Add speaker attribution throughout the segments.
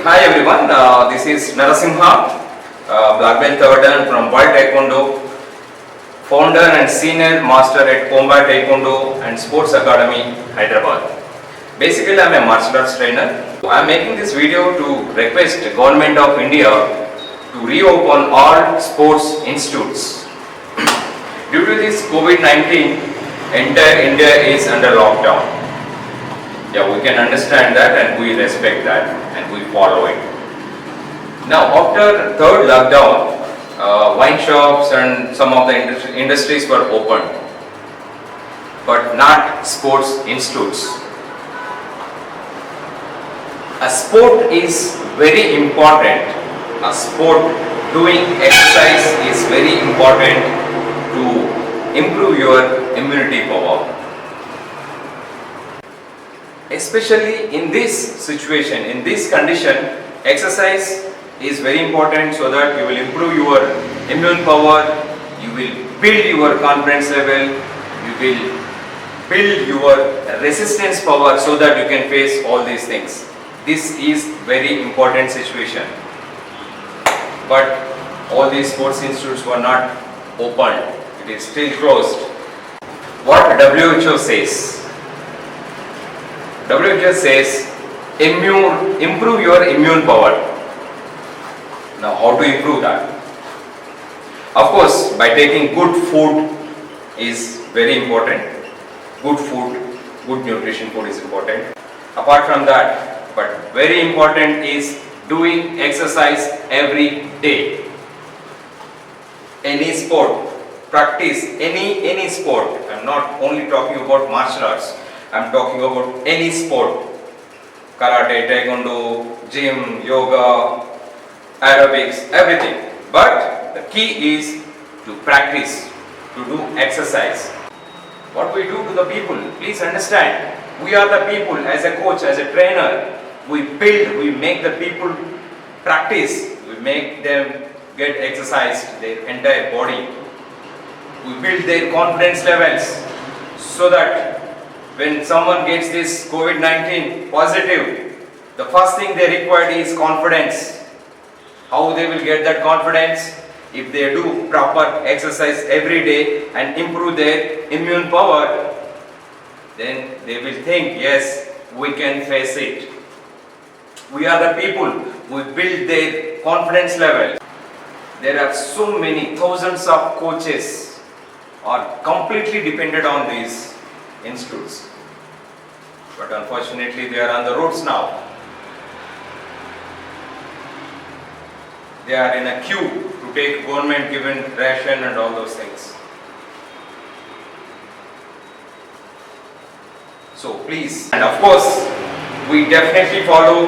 Speaker 1: Hi everyone, this is Narasimha, Black Belt third Dan from World Taekwondo, founder and senior master at Combat Taekwondo and Sports Academy, Hyderabad. Basically, I am a martial arts trainer. I am making this video to request the Government of India to reopen all sports institutes. Due to this COVID-19, entire India is under lockdown. Yeah, we can understand that and we respect that and we follow it. Now, after third lockdown, wine shops and some of the industries were opened, but not sports institutes. A sport is very important. A sport, doing exercise is very important to improve your immunity power. Especially in this situation, in this condition, exercise is very important so that you will improve your immune power, you will build your confidence level, you will build your resistance power so that you can face all these things. This is very important situation. But all these sports institutes were not opened, it is still closed. What WHO says? WHO says improve your immune power. Now how to improve that? Of course, by taking good food is very important. Good food, good nutrition food is important. Apart from that, but very important is doing exercise every day. Any sport, practice any sport. I am not only talking about martial arts. I am talking about any sport, karate, taekwondo, gym, yoga, aerobics, everything. But the key is to practice, to do exercise. What we do to the people, please understand, we are the people, as a coach, as a trainer, we build, we make the people practice, we make them get exercised, their entire body. We build their confidence levels so that when someone gets this COVID-19 positive, the first thing they require is confidence. How they will get that confidence? If they do proper exercise every day and improve their immune power, then they will think, yes, we can face it. We are the people who build their confidence level. There are so many thousands of coaches are completely dependent on these institutes, but unfortunately they are on the roads now. They are in a queue to take government given ration and all those things. So please, and of course we definitely follow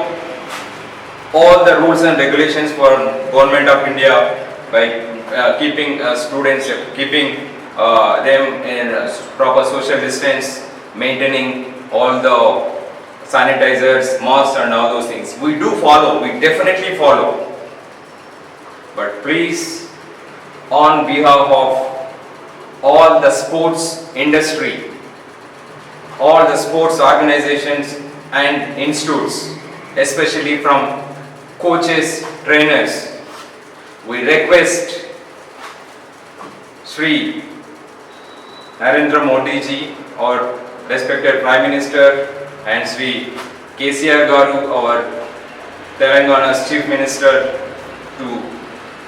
Speaker 1: all the rules and regulations for Government of India by keeping students, keeping them in proper social distance, maintaining all the sanitizers, masks and all those things. We do follow, we definitely follow. But please, on behalf of all the sports industry, all the sports organizations and institutes, especially from coaches, trainers, we request Shri Narendra Modi ji, our respected Prime Minister, and Shri KCR Garu, our Telangana's Chief Minister, to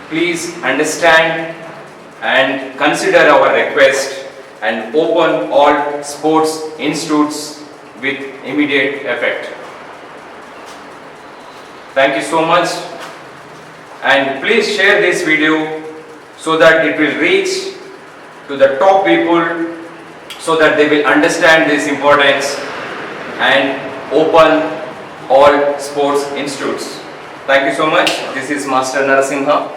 Speaker 1: please understand and consider our request and open all sports institutes with immediate effect. Thank you so much, and please share this video so that it will reach to the top people, so that they will understand this importance and open all sports institutes. Thank you so much. This is Master Narasimha.